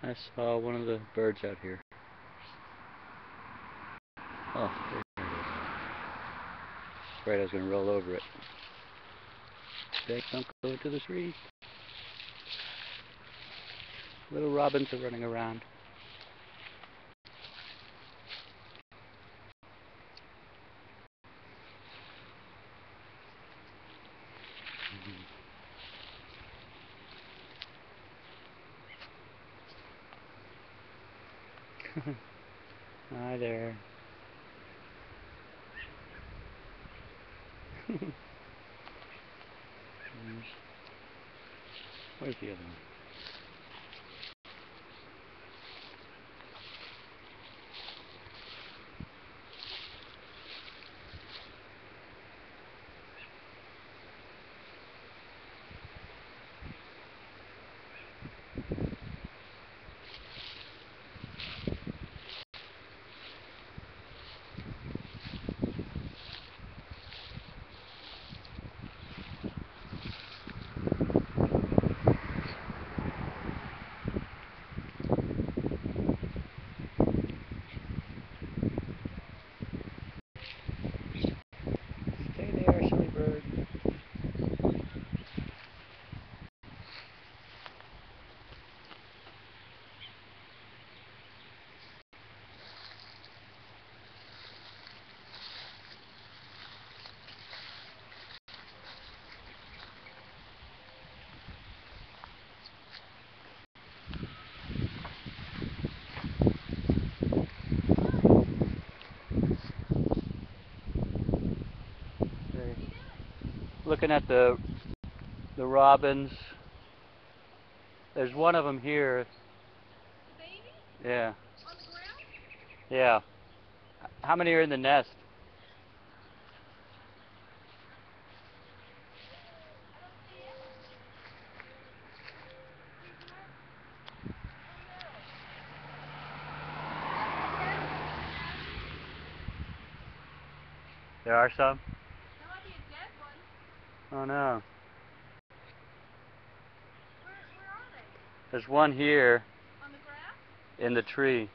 I saw one of the birds out here. Oh, there it is. Right, I was going to roll over it. Begs don't go into the tree. Little robins are running around. Hi there. Where's the other one? Stay there, silly bird. Looking at the robins. There's one of them here. Baby? Yeah. On the ground? Yeah. How many are in the nest? I don't see any. There are some? There might be a dead one. Oh no. Where are they? There's one here. On the grass? In the tree. Are you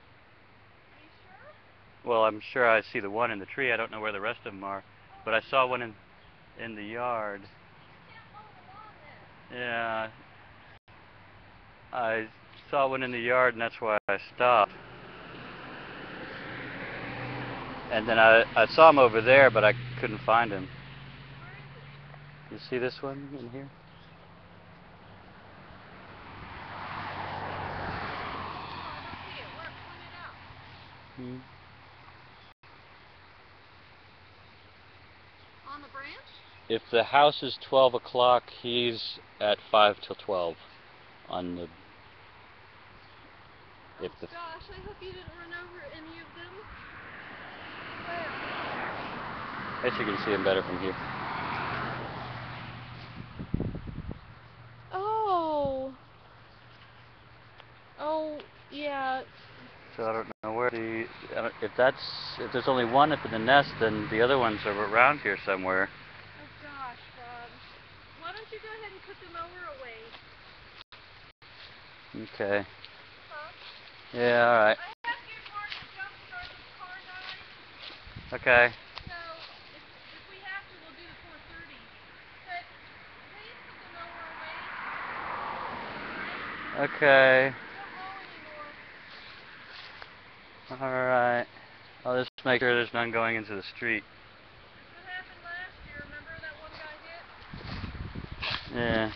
sure? Well, I'm sure I see the one in the tree. I don't know where the rest of them are. Oh, but I saw one in the yard. You can't follow along then. Yeah. I saw one in the yard and that's why I stopped. And then I saw him over there, but I couldn't find him. Where is he? You see this one in here? Hmm. On the branch? If the house is 12 o'clock, he's at 5 till 12 on the... Oh gosh, I hope you didn't run over any of them. I guess you can see him better from here. Oh. Oh, yeah. So I don't know where the... if there's only one up in the nest, then the other ones are around here somewhere. Oh gosh, Bob. Why don't you go ahead and put the mower away? Okay. Huh? Yeah, alright. I have to get Mark to jumpstart this car, guys. Okay. So, if we have to, we'll do the 4:30. But, please put the mower away. Right? Okay. Don't mow anymore. Alright. I'll just make sure there's none going into the street. That's what happened last year. Remember that one got hit? Yeah.